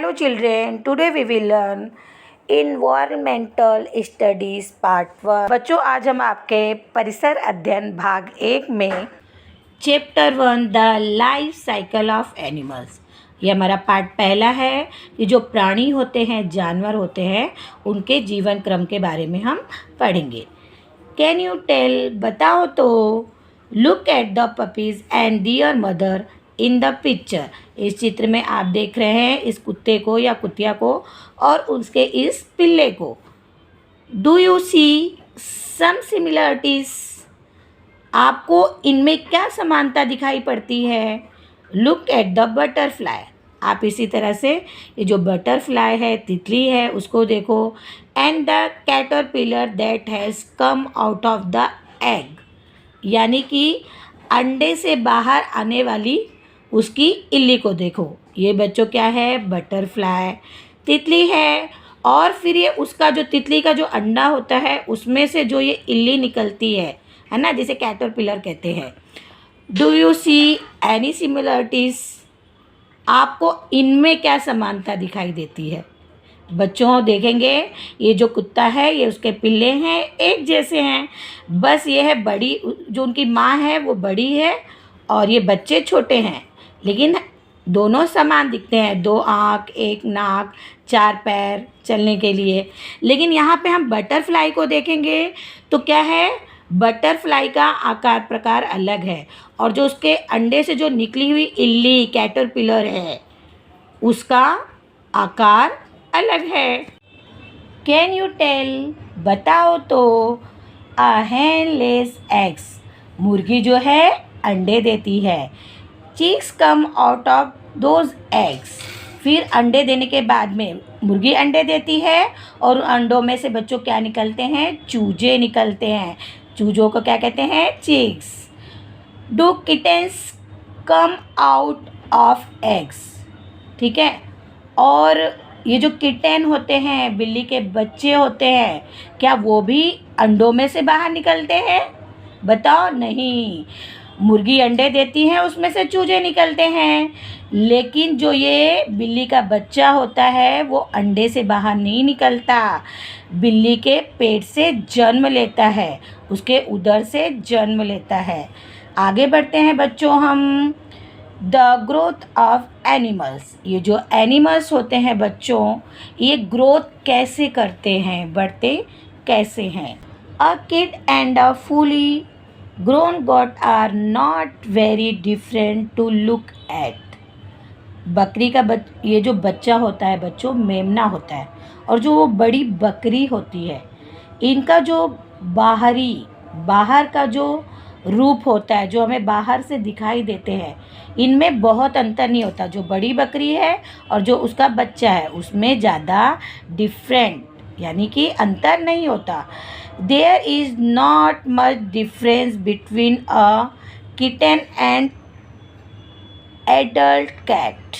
Hello children, today we will learn Environmental Studies Part 1। बच्चों, आज हम आपके परिसर अध्ययन भाग 1 में chapter 1 the life cycle of animals, ये हमारा पार्ट पहला है। ये जो प्राणी होते हैं, जानवर होते हैं, उनके जीवन क्रम के बारे में हम पढ़ेंगे। कैन यू टेल, बताओ तो। Look at the puppies and their mother in the picture. इस चित्र में आप देख रहे हैं इस कुत्ते को या कुतिया को और उसके इस पिल्ले को। Do you see some similarities, आपको इनमें क्या समानता दिखाई पड़ती है। लुक एट द बटरफ्लाई, आप इसी तरह से ये जो बटरफ्लाई है, तितली है, उसको देखो। And the caterpillar that has come out of the egg, यानी कि अंडे से बाहर आने वाली उसकी इल्ली को देखो। ये बच्चों क्या है, बटरफ्लाई, तितली है। और फिर ये उसका जो तितली का जो अंडा होता है उसमें से जो ये इल्ली निकलती है ना, जिसे कैटरपिलर कहते हैं। Do you see any similarities, आपको इनमें क्या समानता दिखाई देती है। बच्चों देखेंगे, ये जो कुत्ता है, ये उसके पिल्ले हैं, एक जैसे हैं, बस ये है बड़ी, जो उनकी माँ है वो बड़ी है और ये बच्चे छोटे हैं, लेकिन दोनों समान दिखते हैं। 2 आँख, 1 नाक, 4 पैर चलने के लिए। लेकिन यहाँ पे हम बटरफ्लाई को देखेंगे तो क्या है, बटरफ्लाई का आकार प्रकार अलग है और जो उसके अंडे से जो निकली हुई इल्ली कैटरपिलर है उसका आकार अलग है। कैन यू टेल, बताओ तो। अ hen lays eggs, मुर्गी जो है अंडे देती है। Chicks come out of those eggs, फिर अंडे देने के बाद में मुर्गी अंडे देती है और अंडों में से बच्चों क्या निकलते हैं, चूजे निकलते हैं। चूजों को क्या कहते हैं, chicks. Do kittens come out of eggs, ठीक है। और ये जो किटेन होते हैं, बिल्ली के बच्चे होते हैं, क्या वो भी अंडों में से बाहर निकलते हैं, बताओ। नहीं, मुर्गी अंडे देती है, उसमें से चूजे निकलते हैं। लेकिन जो ये बिल्ली का बच्चा होता है वो अंडे से बाहर नहीं निकलता, बिल्ली के पेट से जन्म लेता है, उसके उदर से जन्म लेता है। आगे बढ़ते हैं बच्चों हम। द ग्रोथ ऑफ एनिमल्स, ये जो एनिमल्स होते हैं बच्चों, ये ग्रोथ कैसे करते हैं, बढ़ते कैसे हैं। A kid and a fully grown goat are not very different to look at. बकरी का ये जो बच्चा होता है बच्चों, मेमना होता है, और जो वो बड़ी बकरी होती है, इनका जो बाहर का जो रूप होता है, जो हमें बाहर से दिखाई देते हैं, इनमें बहुत अंतर नहीं होता। जो बड़ी बकरी है और जो उसका बच्चा है उसमें ज़्यादा डिफरेंट, यानी कि अंतर नहीं होता। There is not much difference between a kitten and adult cat.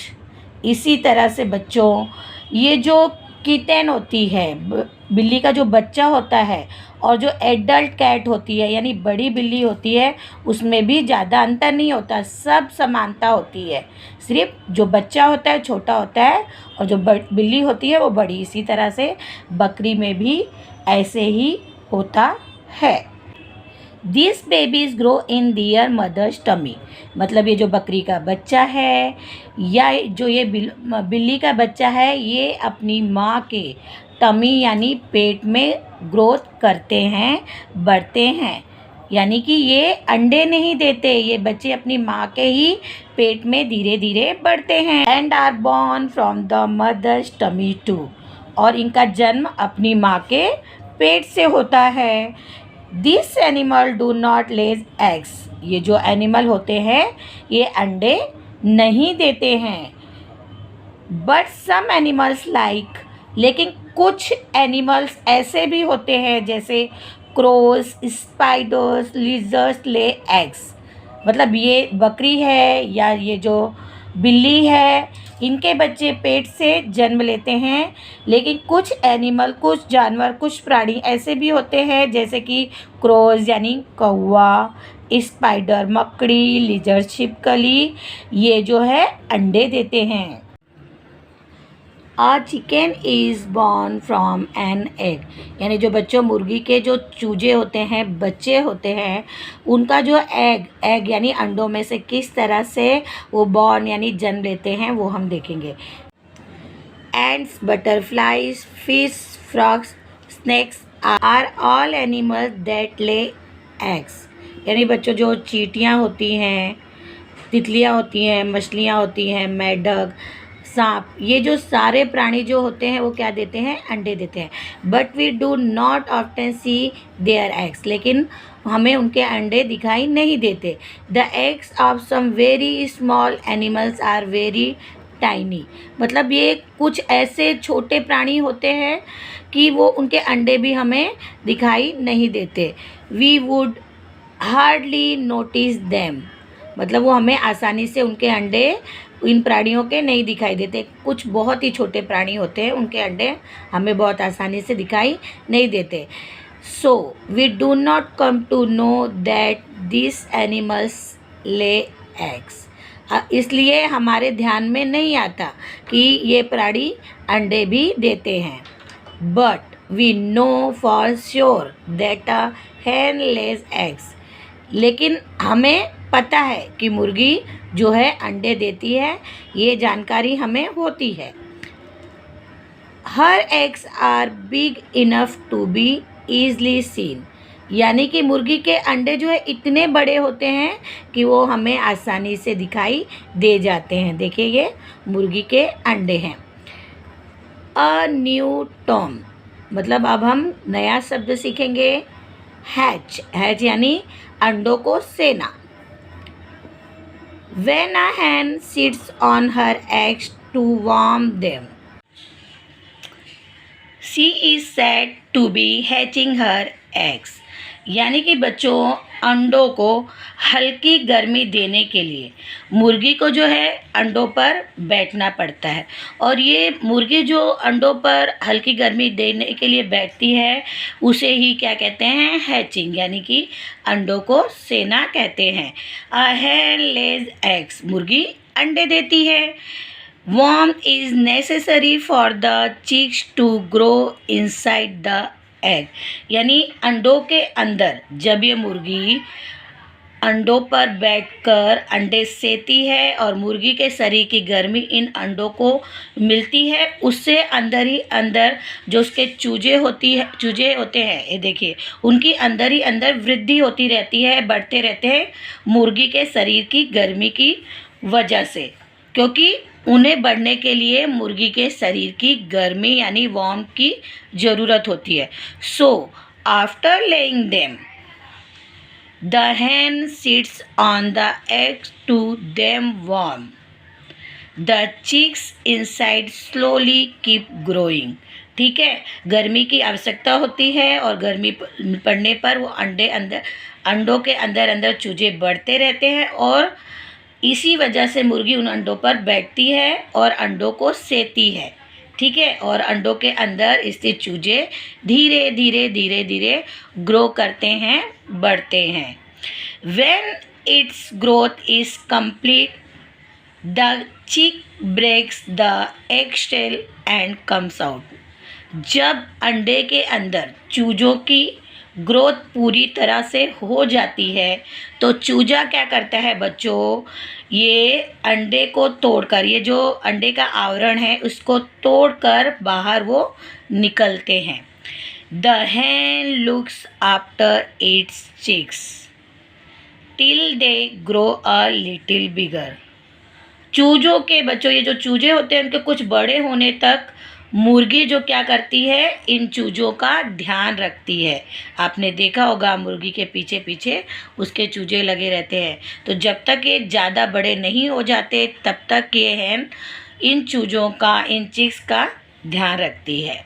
इसी तरह से बच्चों, ये जो किटन होती है, बिल्ली का जो बच्चा होता है, और जो एडल्ट कैट होती है यानी बड़ी बिल्ली होती है, उसमें भी ज़्यादा अंतर नहीं होता, सब समानता होती है। सिर्फ जो बच्चा होता है छोटा होता है और जो बिल्ली होती है वो बड़ी। इसी तरह से बकरी में भी ऐसे ही होता है। This babies grow in their mother's tummy, मतलब ये जो बकरी का बच्चा है या जो ये बिल्ली का बच्चा है, ये अपनी माँ के टमी यानी पेट में ग्रोथ करते हैं, बढ़ते हैं। यानी कि ये अंडे नहीं देते, ये बच्चे अपनी माँ के ही पेट में धीरे धीरे बढ़ते हैं। And are born from the mother's tummy too, और इनका जन्म अपनी माँ के पेट से होता है। This animal do not Lay's eggs, ये जो एनिमल होते हैं ये अंडे नहीं देते हैं। बट सम एनिमल्स लाइक, लेकिन कुछ एनिमल्स ऐसे भी होते हैं जैसे cross, spiders, lizards lay eggs, मतलब ये बकरी है या ये जो बिल्ली है, इनके बच्चे पेट से जन्म लेते हैं। लेकिन कुछ एनिमल, कुछ जानवर, कुछ प्राणी ऐसे भी होते हैं जैसे कि क्रोस यानी कौवा, स्पाइडर मकड़ी, लिजर्ड छिपकली, ये जो है अंडे देते हैं। A chicken is born from an egg, यानी जो बच्चों मुर्गी के जो चूजे होते हैं, बच्चे होते हैं, उनका जो एग यानी अंडों में से किस तरह से वो बॉर्न यानी जन्म लेते हैं वो हम देखेंगे। Ants, butterflies, fish, frogs, snakes are all animals that lay eggs, यानी बच्चों जो चींटियाँ होती हैं, तितलियाँ होती हैं, मछलियाँ होती हैं, मेढक, सांप, ये जो सारे प्राणी जो होते हैं वो क्या देते हैं, अंडे देते हैं। But we do not often see their eggs, लेकिन हमें उनके अंडे दिखाई नहीं देते। The eggs of some very small animals are very tiny, मतलब ये कुछ ऐसे छोटे प्राणी होते हैं कि वो उनके अंडे भी हमें दिखाई नहीं देते। We would hardly notice them, मतलब वो हमें आसानी से उनके अंडे इन प्राणियों के नहीं दिखाई देते। कुछ बहुत ही छोटे प्राणी होते हैं, उनके अंडे हमें बहुत आसानी से दिखाई नहीं देते। So we do not come to know that this animals lay eggs, इसलिए हमारे ध्यान में नहीं आता कि ये प्राणी अंडे भी देते हैं। But we know for sure that a hen lays eggs, लेकिन हमें पता है कि मुर्गी जो है अंडे देती है, ये जानकारी हमें होती है। Her eggs are big enough to be easily seen, यानी कि मुर्गी के अंडे जो है इतने बड़े होते हैं कि वो हमें आसानी से दिखाई दे जाते हैं। देखिए ये मुर्गी के अंडे हैं। अ न्यू टर्म, मतलब अब हम नया शब्द सीखेंगे, हैच। हैच यानी अंडों को सेना। When a hen sits on her eggs to warm them, she is said to be hatching her eggs, यानी कि बच्चों अंडों को हल्की गर्मी देने के लिए मुर्गी को जो है अंडों पर बैठना पड़ता है। और ये मुर्गी जो अंडों पर हल्की गर्मी देने के लिए बैठती है उसे ही क्या कहते हैं, हैचिंग, यानी कि अंडों को सेना कहते हैं। अ hen lays eggs, मुर्गी अंडे देती है। Warmth is necessary for the chicks to grow inside the egg, यानी अंडों के अंदर जब ये मुर्गी अंडों पर बैठकर अंडे सेती है और मुर्गी के शरीर की गर्मी इन अंडों को मिलती है, उससे अंदर ही अंदर जो उसके चूजे होते हैं, ये देखिए उनकी अंदर ही अंदर वृद्धि होती रहती है, बढ़ते रहते हैं मुर्गी के शरीर की गर्मी की वजह से, क्योंकि उन्हें बढ़ने के लिए मुर्गी के शरीर की गर्मी यानी वार्म की ज़रूरत होती है। So after laying them the hen sits on the eggs to them warm. The chicks inside slowly keep growing. ठीक है, गर्मी की आवश्यकता होती है और गर्मी पड़ने पर वो अंडों के अंदर अंदर चूजे बढ़ते रहते हैं और इसी वजह से मुर्गी उन अंडों पर बैठती है और अंडों को सेती है। ठीक है, और अंडों के अंदर स्थित चूजे धीरे धीरे धीरे धीरे ग्रो करते हैं, बढ़ते हैं। When its growth is complete, the chick breaks the eggshell and comes out. जब अंडे के अंदर चूजों की ग्रोथ पूरी तरह से हो जाती है तो चूजा क्या करता है बच्चों, ये अंडे को तोड़कर, ये जो अंडे का आवरण है उसको तोड़कर बाहर वो निकलते हैं। The hen looks after its chicks till they grow a little bigger. चूजों के बच्चों, ये जो चूजे होते हैं उनके कुछ बड़े होने तक मुर्गी जो क्या करती है, इन चूजों का ध्यान रखती है। आपने देखा होगा मुर्गी के पीछे पीछे उसके चूजे लगे रहते हैं, तो जब तक ये ज़्यादा बड़े नहीं हो जाते तब तक ये hen इन चूजों का, इन चिक्स का ध्यान रखती है।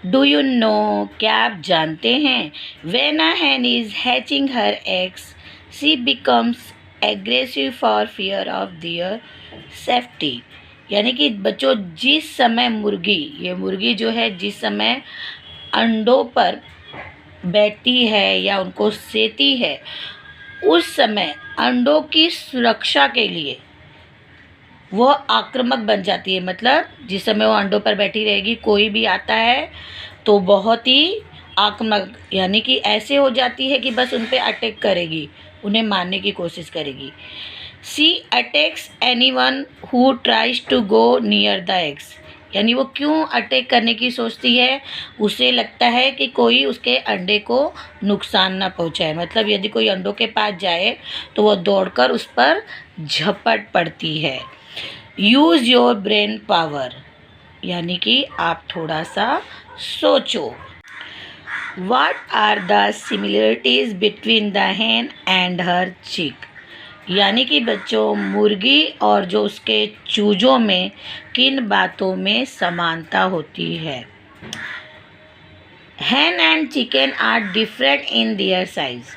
डू यू नो, क्या आप जानते हैं, when a hen is hatching her eggs she becomes aggressive for fear of their safety, यानी कि बच्चों जिस समय मुर्गी जो है जिस समय अंडों पर बैठती है या उनको सेती है, उस समय अंडों की सुरक्षा के लिए वो आक्रामक बन जाती है, मतलब जिस समय वो अंडों पर बैठी रहेगी कोई भी आता है तो बहुत ही आक्रामक, यानी कि ऐसे हो जाती है कि बस उन पे अटैक करेगी, उन्हें मारने की कोशिश करेगी। She attacks anyone who tries to go near the eggs, यानी वो क्यों अटैक करने की सोचती है, उसे लगता है कि कोई उसके अंडे को नुकसान ना पहुंचाए, मतलब यदि कोई अंडों के पास जाए तो वो दौड़कर उस पर झपट पड़ती है। यूज़ योर ब्रेन पावर, यानी कि आप थोड़ा सा सोचो। What are the similarities between the hen and her chick? यानी कि बच्चों मुर्गी और जो उसके चूजों में किन बातों में समानता होती है। hen and chicken are different in their size,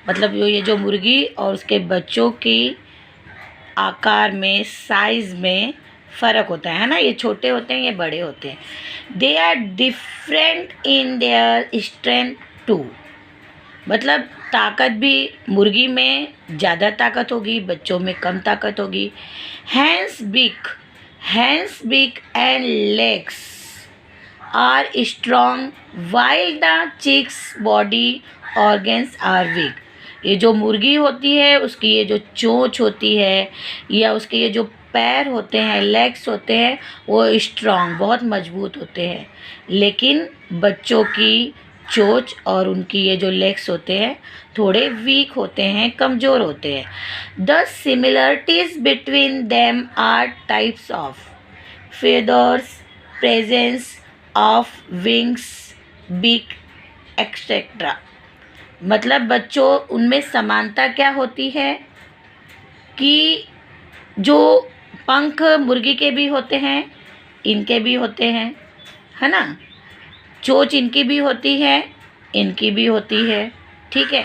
मतलब ये जो मुर्गी और उसके बच्चों की आकार में, साइज में फ़र्क होता है ना, ये छोटे होते हैं, ये बड़े होते हैं। They are different in their strength too, मतलब ताकत भी मुर्गी में ज़्यादा ताकत होगी, बच्चों में कम ताकत होगी। Hens big and legs are strong while the chick's body organs are weak. ये जो मुर्गी होती है उसकी ये जो चोंच होती है या उसके ये जो पैर होते हैं, लेग्स होते हैं, वो स्ट्रॉन्ग बहुत मजबूत होते हैं, लेकिन बच्चों की चोंच और उनकी ये जो लेग्स होते हैं थोड़े वीक होते हैं, कमज़ोर होते हैं। The similarities between them are types of feathers, presence of wings, beak etcetera, मतलब बच्चों उनमें समानता क्या होती है कि जो पंख मुर्गी के भी होते हैं, इनके भी होते हैं, है ना, चोंच इनकी भी होती है, इनकी भी होती है, ठीक है।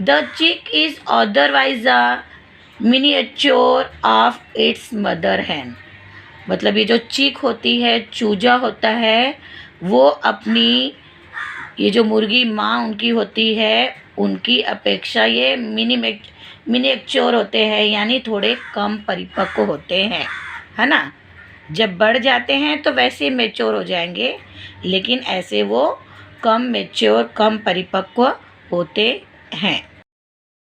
The chick is otherwise a miniature of its mother hen, मतलब ये जो चिक होती है, चूजा होता है, वो अपनी ये जो मुर्गी माँ उनकी होती है उनकी अपेक्षा ये मिनिएचर होते हैं, यानी थोड़े कम परिपक्व होते हैं, है ना। जब बढ़ जाते हैं तो वैसे मैच्योर हो जाएंगे, लेकिन ऐसे वो कम मैच्योर, कम परिपक्व होते हैं।